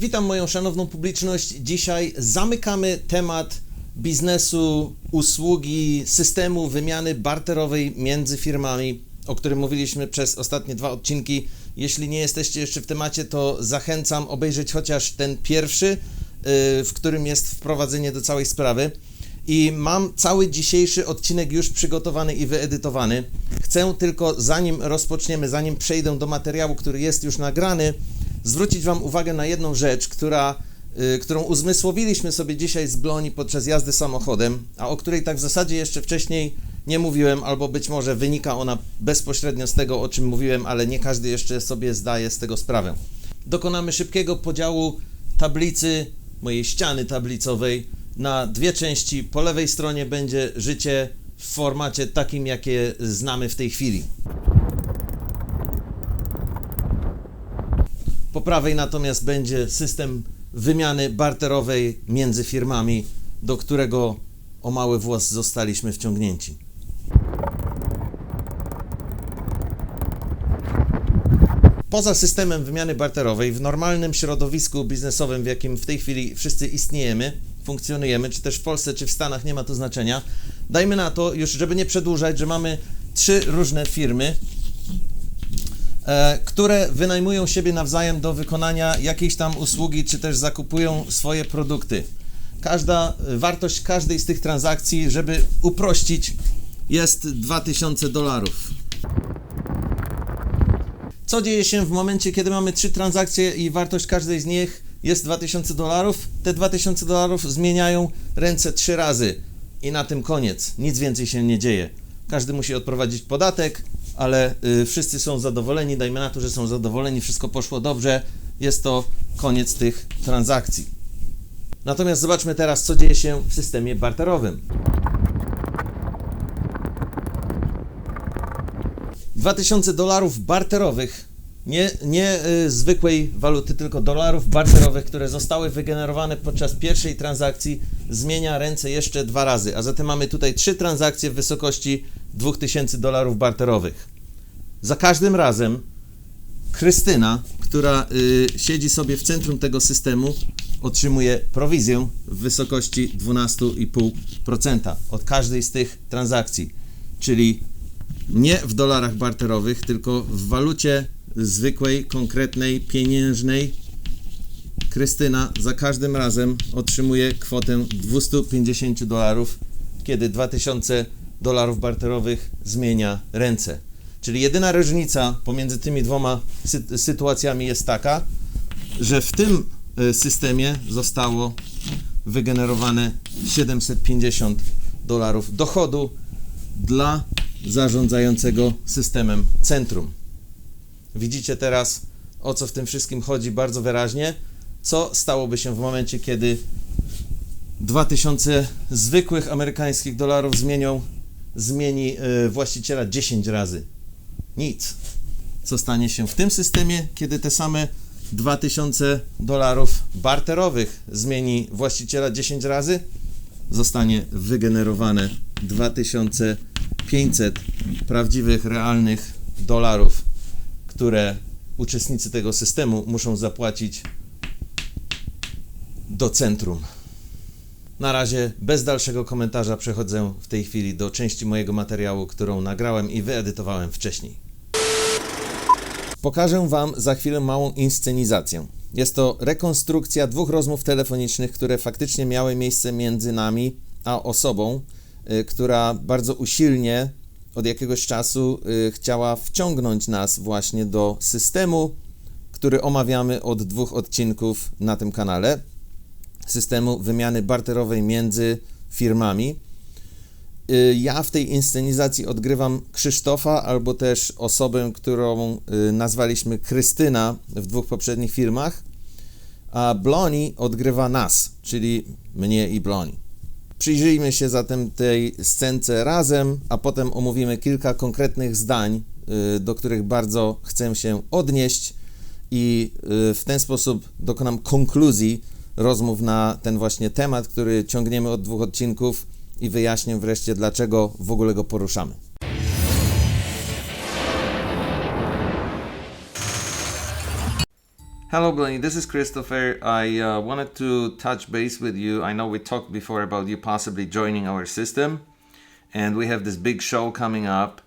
Witam moją szanowną publiczność. Dzisiaj zamykamy temat biznesu, usługi, systemu wymiany barterowej między firmami, o którym mówiliśmy przez ostatnie 2 odcinki. Jeśli nie jesteście jeszcze w temacie, to zachęcam obejrzeć chociaż ten pierwszy, w którym jest wprowadzenie do całej sprawy. I mam cały dzisiejszy odcinek już przygotowany i wyedytowany. Chcę tylko, zanim rozpoczniemy, zanim przejdę do materiału, który jest już nagrany, zwrócić Wam uwagę na jedną rzecz, którą uzmysłowiliśmy sobie dzisiaj z Bloni podczas jazdy samochodem, a o której tak w zasadzie jeszcze wcześniej nie mówiłem, albo być może wynika ona bezpośrednio z tego, o czym mówiłem, ale nie każdy jeszcze sobie zdaje z tego sprawę. Dokonamy szybkiego podziału tablicy, mojej ściany tablicowej, na 2 części. Po lewej stronie będzie życie w formacie takim, jakie znamy w tej chwili. Po prawej natomiast będzie system wymiany barterowej między firmami, do którego o mały włos zostaliśmy wciągnięci. Poza systemem wymiany barterowej, w normalnym środowisku biznesowym, w jakim w tej chwili wszyscy istniejemy, funkcjonujemy, czy też w Polsce, czy w Stanach, nie ma to znaczenia. Dajmy na to, już żeby nie przedłużać, że mamy 3 różne firmy, które wynajmują siebie nawzajem do wykonania jakiejś tam usługi, czy też zakupują swoje produkty. Wartość każdej z tych transakcji, żeby uprościć, jest $2000. Co dzieje się w momencie, kiedy mamy 3 transakcje i wartość każdej z nich jest $2000? Te $2000 zmieniają ręce 3 razy i na tym koniec. Nic więcej się nie dzieje. Każdy musi odprowadzić podatek, ale wszyscy są zadowoleni, dajmy na to, że są zadowoleni, wszystko poszło dobrze, jest to koniec tych transakcji. Natomiast zobaczmy teraz, co dzieje się w systemie barterowym. $2000 barterowych, nie zwykłej waluty, tylko dolarów barterowych, które zostały wygenerowane podczas pierwszej transakcji, zmienia ręce jeszcze 2 razy, a zatem mamy tutaj 3 transakcje w wysokości $2000 barterowych. Za każdym razem Krystyna, która siedzi sobie w centrum tego systemu, otrzymuje prowizję w wysokości 12,5% od każdej z tych transakcji, czyli nie w dolarach barterowych, tylko w walucie zwykłej, konkretnej, pieniężnej. Krystyna za każdym razem otrzymuje kwotę $250, kiedy $2000 barterowych zmienia ręce. Czyli jedyna różnica pomiędzy tymi 2 sytuacjami jest taka, że w tym systemie zostało wygenerowane $750 dochodu dla zarządzającego systemem centrum. Widzicie teraz, o co w tym wszystkim chodzi bardzo wyraźnie. Co stałoby się w momencie, kiedy 2000 zwykłych amerykańskich dolarów zmieni właściciela 10 razy? Nic. Co stanie się w tym systemie, kiedy te same $2000 barterowych zmieni właściciela 10 razy? Zostanie wygenerowane 2500 prawdziwych, realnych dolarów, które uczestnicy tego systemu muszą zapłacić do centrum. Na razie bez dalszego komentarza przechodzę w tej chwili do części mojego materiału, którą nagrałem i wyedytowałem wcześniej. Pokażę Wam za chwilę małą inscenizację. Jest to rekonstrukcja 2 rozmów telefonicznych, które faktycznie miały miejsce między nami a osobą, która bardzo usilnie od jakiegoś czasu chciała wciągnąć nas właśnie do systemu, który omawiamy od 2 odcinków na tym kanale. Systemu wymiany barterowej między firmami. Ja w tej inscenizacji odgrywam Krzysztofa, albo też osobę, którą nazwaliśmy Krystyna w 2 poprzednich filmach, a Bloni odgrywa nas, czyli mnie i Bloni. Przyjrzyjmy się zatem tej scence razem, a potem omówimy kilka konkretnych zdań, do których bardzo chcę się odnieść i w ten sposób dokonam konkluzji rozmów na ten właśnie temat, który ciągniemy od 2 odcinków i wyjaśnię wreszcie, dlaczego w ogóle go poruszamy. Hello, Blaine. This is Christopher. I wanted to touch base with you. I know we talked before about you possibly joining our system, and we have this big show coming up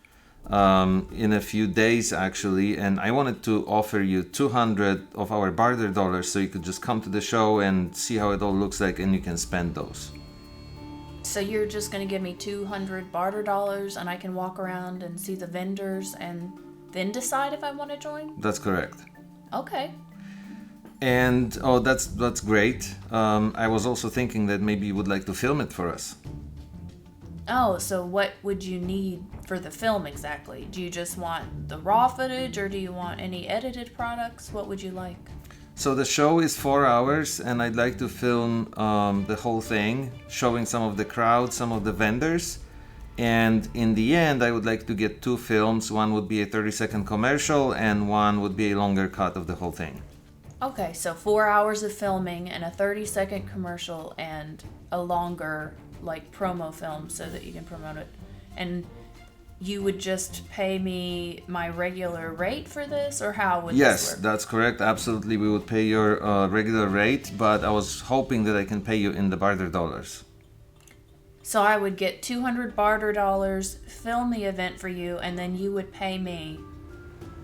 in a few days, actually. And I wanted to offer you 200 of our barter dollars so you could just come to the show and see how it all looks like, and you can spend those. So you're just going to give me 200 barter dollars and I can walk around and see the vendors and then decide if I want to join? That's correct. Okay. And that's great. I was also thinking that maybe you would like to film it for us. Oh, so what would you need for the film exactly? Do you just want the raw footage or do you want any edited products? What would you like? So the show is 4 hours, and I'd like to film the whole thing, showing some of the crowd, some of the vendors. And in the end, I would like to get 2 films. One would be a 30-second commercial, and one would be a longer cut of the whole thing. Okay, so 4 hours of filming and a 30-second commercial and a longer, like, promo film so that you can promote it. And you would just pay me my regular rate for this, or how would this work? Yes, that's correct. Absolutely, we would pay your regular rate, but I was hoping that I can pay you in the barter dollars. So I would get 200 barter dollars, film the event for you, and then you would pay me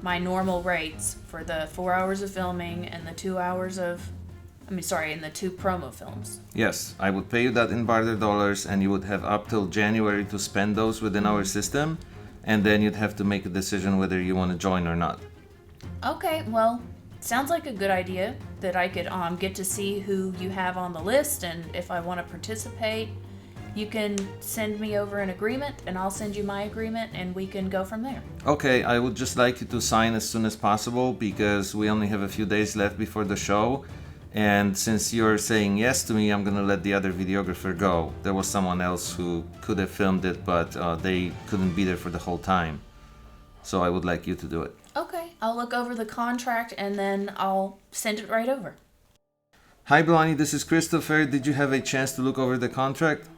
my normal rates for the 4 hours of filming and the 2 hours of, and the 2 promo films. Yes, I would pay you that in barter dollars, and you would have up till January to spend those within our system, and then you'd have to make a decision whether you want to join or not. Okay, well, sounds like a good idea that I could get to see who you have on the list, and if I want to participate, you can send me over an agreement, and I'll send you my agreement, and we can go from there. Okay, I would just like you to sign as soon as possible because we only have a few days left before the show. And since you're saying yes to me, I'm gonna let the other videographer go. There was someone else who could have filmed it, but they couldn't be there for the whole time. So I would like you to do it. Okay, I'll look over the contract, and then I'll send it right over. Hi, Blondie, this is Christopher. Did you have a chance to look over the contract?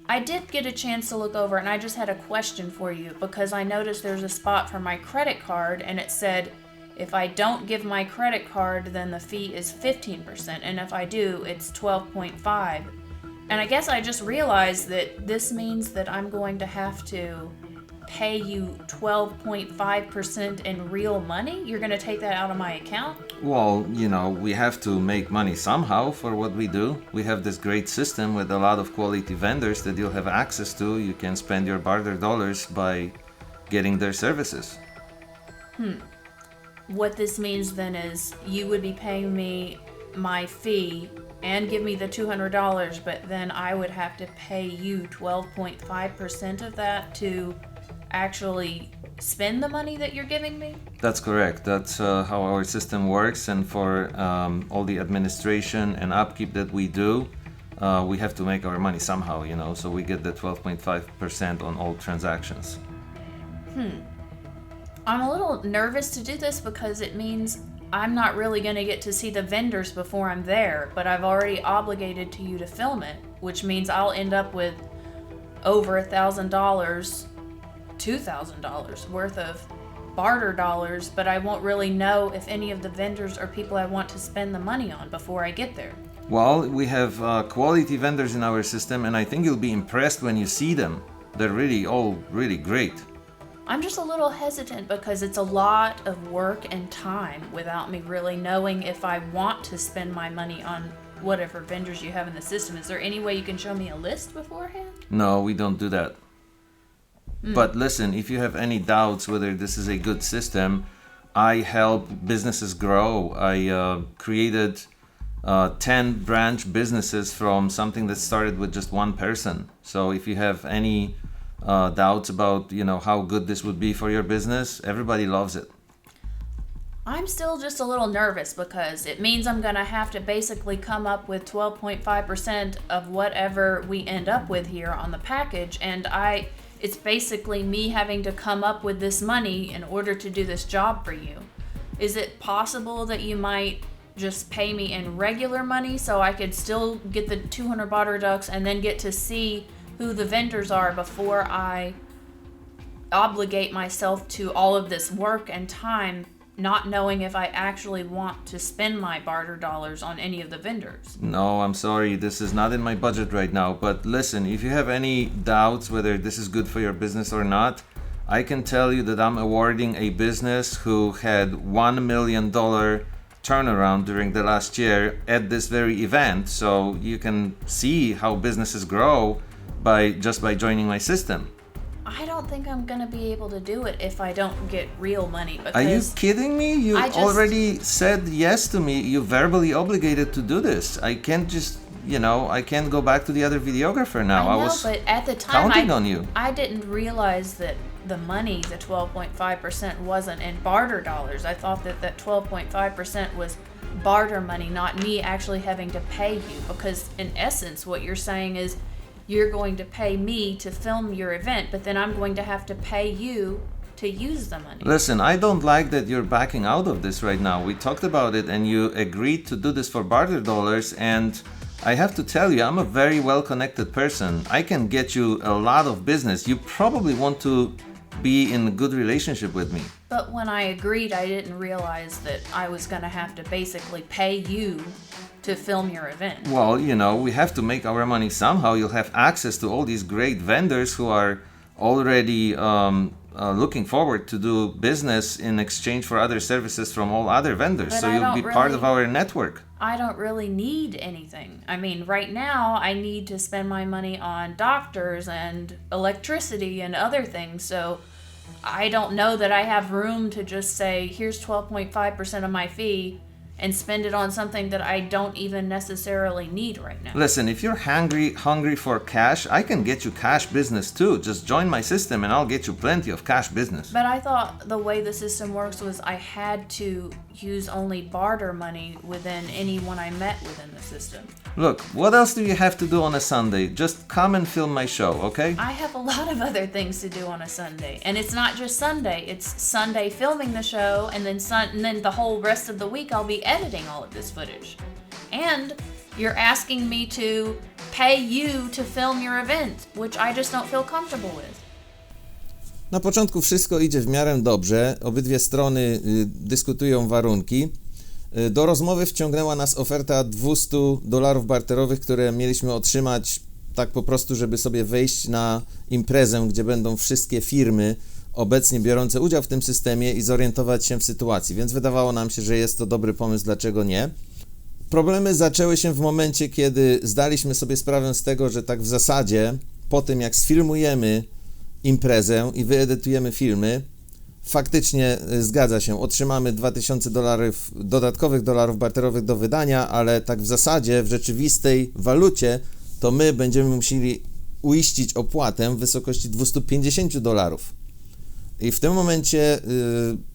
I did get a chance to look over, and I just had a question for you because I noticed there's a spot for my credit card, and it said if I don't give my credit card, then the fee is 15%, and if I do, it's 12.5%. And I guess I just realized that this means that I'm going to have to pay you 12.5% in real money? You're going to take that out of my account? Well, we have to make money somehow for what we do. We have this great system with a lot of quality vendors that you'll have access to. You can spend your barter dollars by getting their services. What this means then is you would be paying me my fee and give me the $200, but then I would have to pay you 12.5% of that to actually spend the money that you're giving me? That's correct. That's how our system works, and for all the administration and upkeep that we do, we have to make our money somehow, so we get the 12.5% on all transactions. I'm a little nervous to do this because it means I'm not really going to get to see the vendors before I'm there, but I've already obligated to you to film it, which means I'll end up with over $1,000, $2,000 worth of barter dollars, but I won't really know if any of the vendors are people I want to spend the money on before I get there. Well, we have quality vendors in our system, and I think you'll be impressed when you see them. They're really all really great. I'm just a little hesitant because it's a lot of work and time without me really knowing if I want to spend my money on whatever vendors you have in the system. Is there any way you can show me a list beforehand? No, we don't do that. But listen, if you have any doubts whether this is a good system, I help businesses grow. I created 10 branch businesses from something that started with just one person. So if you have any doubts about how good this would be for your business, everybody loves it. I'm still just a little nervous because it means I'm going to have to basically come up with 12.5% of whatever we end up with here on the package, and it's basically me having to come up with this money in order to do this job for you. Is it possible that you might just pay me in regular money so I could still get the 200 barter ducks and then get to see who the vendors are before I obligate myself to all of this work and time not knowing if I actually want to spend my barter dollars on any of the vendors. No, I'm sorry, this is not in my budget right now. But listen, if you have any doubts whether this is good for your business or not, I can tell you that I'm awarding a business who had $1 million turnaround during the last year at this very event. So you can see how businesses grow by joining my system. I don't think I'm gonna be able to do it if I don't get real money because Are you kidding me? You already said yes to me. You verbally obligated to do this. I can't just, I can't go back to the other videographer now. I know, was but at the time counting on you. I didn't realize that the money, the 12.5%, wasn't in barter dollars. I thought that 12.5% was barter money, not me actually having to pay you. Because in essence, what you're saying is you're going to pay me to film your event, but then I'm going to have to pay you to use the money. Listen, I don't like that you're backing out of this right now. We talked about it and you agreed to do this for barter dollars, and I have to tell you, I'm a very well-connected person. I can get you a lot of business. You probably want to be in a good relationship with me. But when I agreed, I didn't realize that I was going to have to basically pay you to film your event. Well, we have to make our money somehow. You'll have access to all these great vendors who are already looking forward to do business in exchange for other services from all other vendors. But so I you'll don't be part of really- our network. I don't really need anything. I mean, right now I need to spend my money on doctors and electricity and other things. So I don't know that I have room to just say, here's 12.5% of my fee and spend it on something that I don't even necessarily need right now. Listen, if you're hungry for cash, I can get you cash business too. Just join my system and I'll get you plenty of cash business. But I thought the way the system works was I had to use only barter money within anyone I met within the system. Look, what else do you have to do on a Sunday? Just come and film my show, okay? I have a lot of other things to do on a Sunday. And it's not just Sunday. It's Sunday filming the show, and then the whole rest of the week I'll be editing all of this footage. And you're asking me to pay you to film your event, which I just don't feel comfortable with. Na początku wszystko idzie w miarę dobrze, obydwie strony dyskutują warunki. Do rozmowy wciągnęła nas oferta $200 barterowych, które mieliśmy otrzymać tak po prostu, żeby sobie wejść na imprezę, gdzie będą wszystkie firmy obecnie biorące udział w tym systemie i zorientować się w sytuacji, więc wydawało nam się, że jest to dobry pomysł, dlaczego nie. Problemy zaczęły się w momencie, kiedy zdaliśmy sobie sprawę z tego, że tak w zasadzie po tym jak sfilmujemy imprezę i wyedytujemy filmy, faktycznie zgadza się, otrzymamy $2000 dodatkowych dolarów barterowych do wydania, ale tak w zasadzie w rzeczywistej walucie to my będziemy musieli uiścić opłatę w wysokości $250. I w tym momencie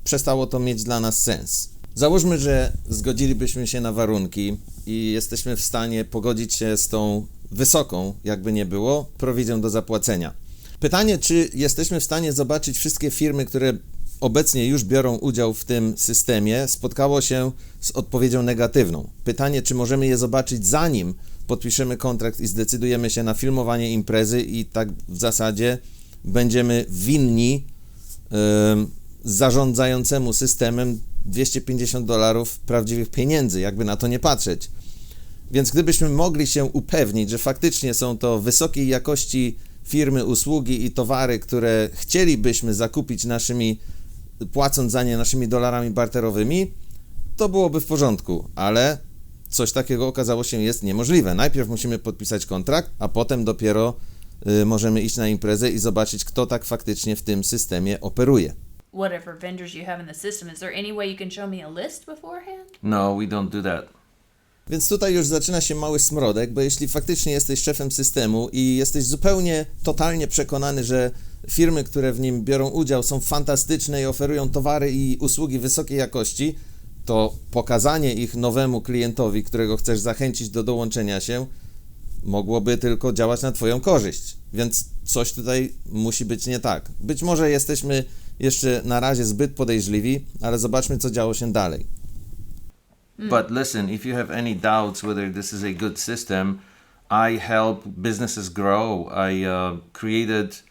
przestało to mieć dla nas sens. Załóżmy, że zgodzilibyśmy się na warunki i jesteśmy w stanie pogodzić się z tą wysoką, jakby nie było, prowizją do zapłacenia. Pytanie, czy jesteśmy w stanie zobaczyć wszystkie firmy, które obecnie już biorą udział w tym systemie, spotkało się z odpowiedzią negatywną. Pytanie, czy możemy je zobaczyć zanim podpiszemy kontrakt i zdecydujemy się na filmowanie imprezy i tak w zasadzie będziemy winni zarządzającemu systemem $250 prawdziwych pieniędzy, jakby na to nie patrzeć. Więc gdybyśmy mogli się upewnić, że faktycznie są to wysokiej jakości firmy, usługi i towary, które chcielibyśmy zakupić płacąc za nie naszymi dolarami barterowymi, to byłoby w porządku, ale coś takiego okazało się jest niemożliwe. Najpierw musimy podpisać kontrakt, a potem dopiero możemy iść na imprezę i zobaczyć, kto tak faktycznie w tym systemie operuje. Whatever vendors you have in the system, is there any way you can show me a list beforehand? No, we don't do that. Więc tutaj już zaczyna się mały smrodek, bo jeśli faktycznie jesteś szefem systemu i jesteś zupełnie, totalnie przekonany, że firmy, które w nim biorą udział, są fantastyczne i oferują towary i usługi wysokiej jakości, to pokazanie ich nowemu klientowi, którego chcesz zachęcić do dołączenia się, mogłoby tylko działać na twoją korzyść. Więc coś tutaj musi być nie tak. Być może jesteśmy jeszcze na razie zbyt podejrzliwi, ale zobaczmy, co działo się dalej. But listen, if you have any doubts whether this is a good system, I help businesses grow. I created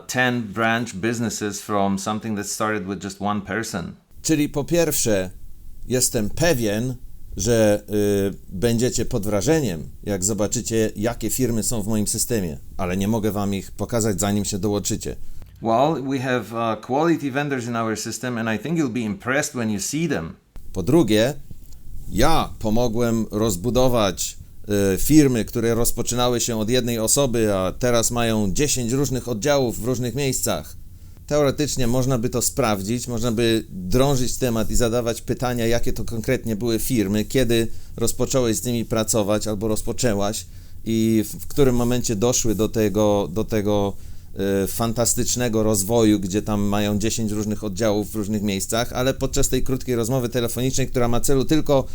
10 branch businesses from something that started with just one person. Czyli po pierwsze, jestem pewien, że będziecie pod wrażeniem, jak zobaczycie, jakie firmy są w moim systemie, ale nie mogę wam ich pokazać, zanim się dołączycie. Well, we have quality vendors in our system and I think you'll be impressed when you see them. Po drugie, ja pomogłem rozbudować firmy, które rozpoczynały się od jednej osoby, a teraz mają 10 różnych oddziałów w różnych miejscach. Teoretycznie można by to sprawdzić, można by drążyć temat i zadawać pytania, jakie to konkretnie były firmy, kiedy rozpocząłeś z nimi pracować albo rozpoczęłaś i w którym momencie doszły do tego fantastycznego rozwoju, gdzie tam mają 10 różnych oddziałów w różnych miejscach, ale podczas tej krótkiej rozmowy telefonicznej, która ma celu tylko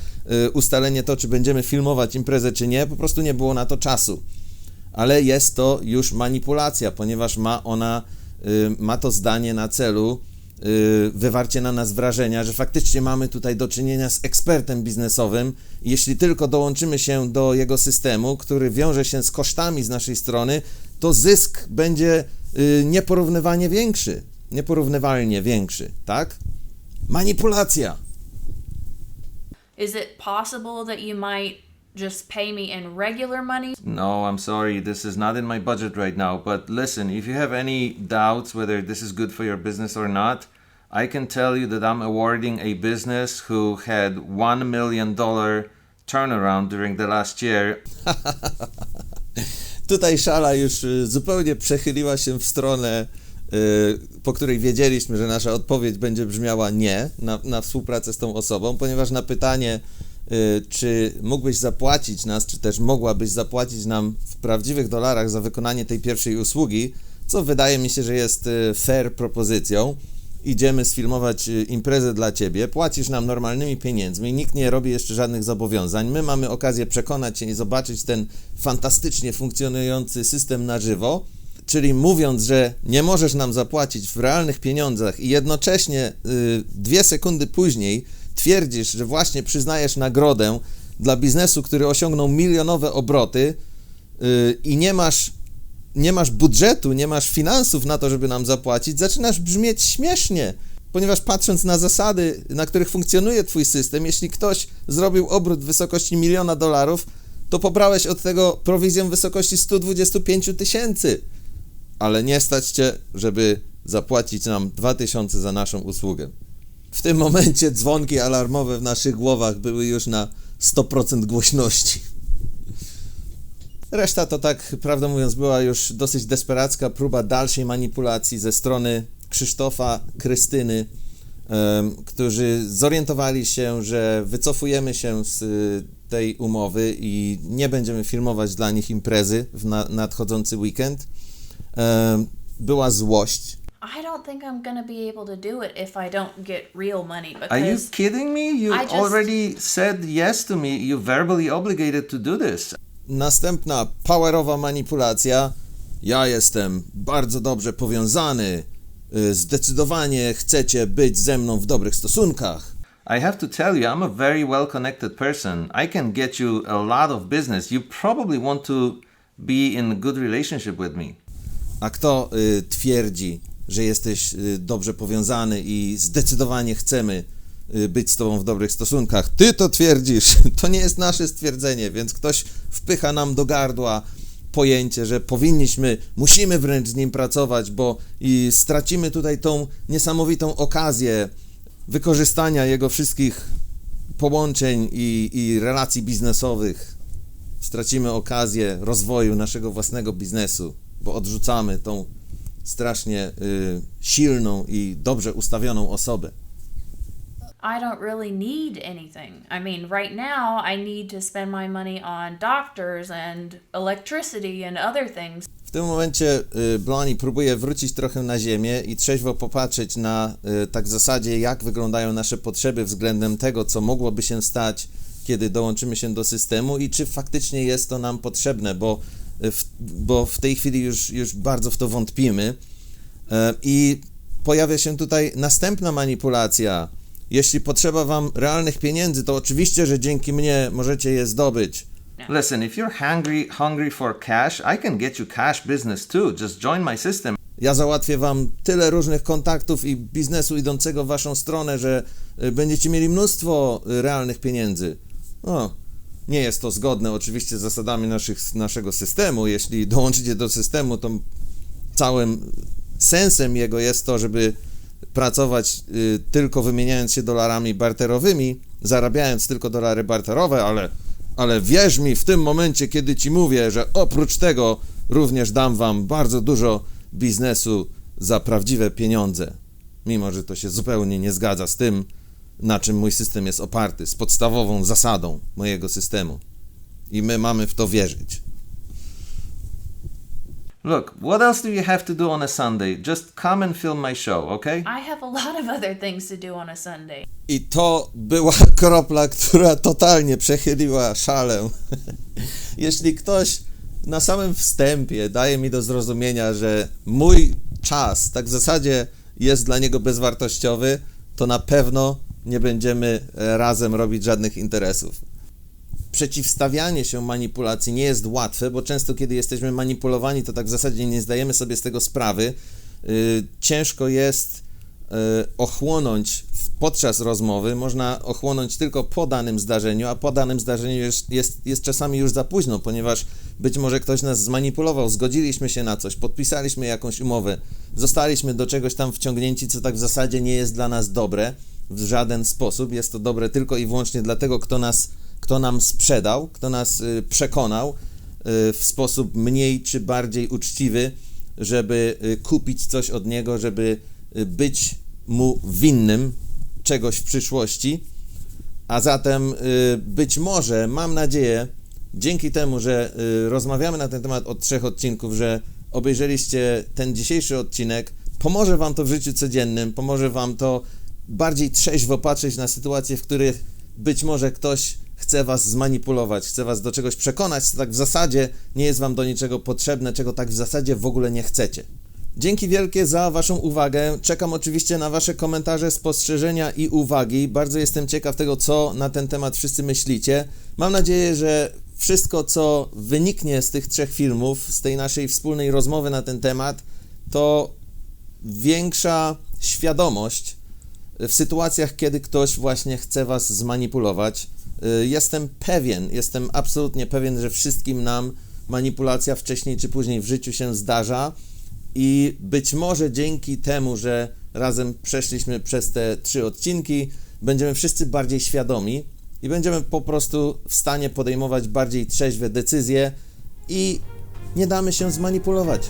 ustalenie to, czy będziemy filmować imprezę, czy nie, po prostu nie było na to czasu. Ale jest to już manipulacja, ponieważ ma to zdanie na celu wywarcie na nas wrażenia, że faktycznie mamy tutaj do czynienia z ekspertem biznesowym i jeśli tylko dołączymy się do jego systemu, który wiąże się z kosztami z naszej strony, to zysk będzie nieporównywalnie większy, tak? Manipulacja! Is it possible that you might just pay me in regular money? No, I'm sorry, this is not in my budget right now, but listen, if you have any doubts whether this is good for your business or not, I can tell you that I'm awarding a business who had $1 million turnaround during the last year. Tutaj szala już zupełnie przechyliła się w stronę, po której wiedzieliśmy, że nasza odpowiedź będzie brzmiała nie na współpracę z tą osobą, ponieważ na pytanie, czy mógłbyś zapłacić nas, czy też mogłabyś zapłacić nam w prawdziwych dolarach za wykonanie tej pierwszej usługi, co wydaje mi się, że jest fair propozycją. Idziemy sfilmować imprezę dla Ciebie, płacisz nam normalnymi pieniędzmi, nikt nie robi jeszcze żadnych zobowiązań, my mamy okazję przekonać się i zobaczyć ten fantastycznie funkcjonujący system na żywo, czyli mówiąc, że nie możesz nam zapłacić w realnych pieniądzach i jednocześnie 2 sekundy później twierdzisz, że właśnie przyznajesz nagrodę dla biznesu, który osiągnął milionowe obroty i nie masz budżetu, nie masz finansów na to, żeby nam zapłacić, zaczynasz brzmieć śmiesznie, ponieważ patrząc na zasady, na których funkcjonuje Twój system, jeśli ktoś zrobił obrót w wysokości $1 miliona, to pobrałeś od tego prowizję w wysokości 125 000, ale nie stać Cię, żeby zapłacić nam 2000 za naszą usługę. W tym momencie dzwonki alarmowe w naszych głowach były już na 100% głośności. Reszta to tak, prawdę mówiąc, była już dosyć desperacka próba dalszej manipulacji ze strony Krzysztofa, Krystyny, którzy zorientowali się, że wycofujemy się z tej umowy i nie będziemy filmować dla nich imprezy w nadchodzący weekend. Była złość. I don't think I'm gonna be able to do it if I don't get real money because Are you kidding me? You already said yes to me. You verbally obligated to do this. Następna powerowa manipulacja. Ja jestem bardzo dobrze powiązany. Zdecydowanie chcecie być ze mną w dobrych stosunkach. I have to tell you, I'm a very well-connected person. I can get you a lot of business. You probably want to be in a good relationship with me. A kto twierdzi, że jesteś dobrze powiązany i zdecydowanie chcemy być z tobą w dobrych stosunkach? Ty to twierdzisz. To nie jest nasze stwierdzenie, więc ktoś wpycha nam do gardła pojęcie, że musimy wręcz z nim pracować, bo i stracimy tutaj tą niesamowitą okazję wykorzystania jego wszystkich połączeń i relacji biznesowych. Stracimy okazję rozwoju naszego własnego biznesu, bo odrzucamy tą strasznie silną i dobrze ustawioną osobę. I don't really need anything. I mean, right now I need to spend my money on doctors and electricity and other things. W tym momencie Blani próbuje wrócić trochę na ziemię i trzeźwo popatrzeć na tak w zasadzie, jak wyglądają nasze potrzeby względem tego, co mogłoby się stać, kiedy dołączymy się do systemu i czy faktycznie jest to nam potrzebne, bo w tej chwili już bardzo w to wątpimy. I pojawia się tutaj następna manipulacja. Jeśli potrzeba wam realnych pieniędzy, to oczywiście, że dzięki mnie możecie je zdobyć. Listen, if you're hungry for cash, I can get you cash business too. Just join my system. Ja załatwię wam tyle różnych kontaktów i biznesu idącego w waszą stronę, że będziecie mieli mnóstwo realnych pieniędzy. No, nie jest to zgodne oczywiście z zasadami naszego systemu. Jeśli dołączycie do systemu, to całym sensem jego jest to, żeby pracować tylko wymieniając się dolarami barterowymi, zarabiając tylko dolary barterowe, ale wierz mi w tym momencie, kiedy ci mówię, że oprócz tego również dam wam bardzo dużo biznesu za prawdziwe pieniądze, mimo że to się zupełnie nie zgadza z tym, na czym mój system jest oparty, z podstawową zasadą mojego systemu. I my mamy w to wierzyć. Look, what else do you have to do on a Sunday? Just come and film my show, okay? I have a lot of other things to do on a Sunday. I to była kropla, która totalnie przechyliła szalę. Jeśli ktoś na samym wstępie daje mi do zrozumienia, że mój czas tak w zasadzie jest dla niego bezwartościowy, to na pewno nie będziemy razem robić żadnych interesów. Przeciwstawianie się manipulacji nie jest łatwe, bo często kiedy jesteśmy manipulowani, to tak w zasadzie nie zdajemy sobie z tego sprawy. Ciężko jest ochłonąć podczas rozmowy, można ochłonąć tylko po danym zdarzeniu, a po danym zdarzeniu jest czasami już za późno, ponieważ być może ktoś nas zmanipulował, zgodziliśmy się na coś, podpisaliśmy jakąś umowę, zostaliśmy do czegoś tam wciągnięci, co tak w zasadzie nie jest dla nas dobre w żaden sposób, jest to dobre tylko i wyłącznie dla tego, kto nam sprzedał, kto nas przekonał w sposób mniej czy bardziej uczciwy, żeby kupić coś od niego, żeby być mu winnym czegoś w przyszłości, a zatem być może, mam nadzieję, dzięki temu, że rozmawiamy na ten temat od 3 odcinków, że obejrzeliście ten dzisiejszy odcinek, pomoże wam to w życiu codziennym, pomoże wam to bardziej trzeźwo patrzeć na sytuacje, w których być może ktoś chce was zmanipulować, chce was do czegoś przekonać, co tak w zasadzie nie jest wam do niczego potrzebne, czego tak w zasadzie w ogóle nie chcecie. Dzięki wielkie za waszą uwagę. Czekam oczywiście na wasze komentarze, spostrzeżenia i uwagi. Bardzo jestem ciekaw tego, co na ten temat wszyscy myślicie. Mam nadzieję, że wszystko, co wyniknie z tych 3 filmów, z tej naszej wspólnej rozmowy na ten temat, to większa świadomość w sytuacjach, kiedy ktoś właśnie chce was zmanipulować. Jestem absolutnie pewien, że wszystkim nam manipulacja wcześniej czy później w życiu się zdarza i być może dzięki temu, że razem przeszliśmy przez te 3 odcinki, będziemy wszyscy bardziej świadomi i będziemy po prostu w stanie podejmować bardziej trzeźwe decyzje i nie damy się zmanipulować.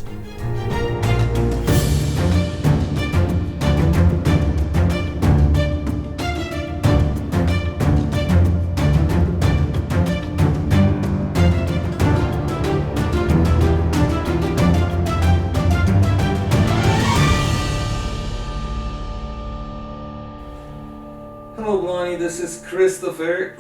Hello, Blondie. This is Christopher.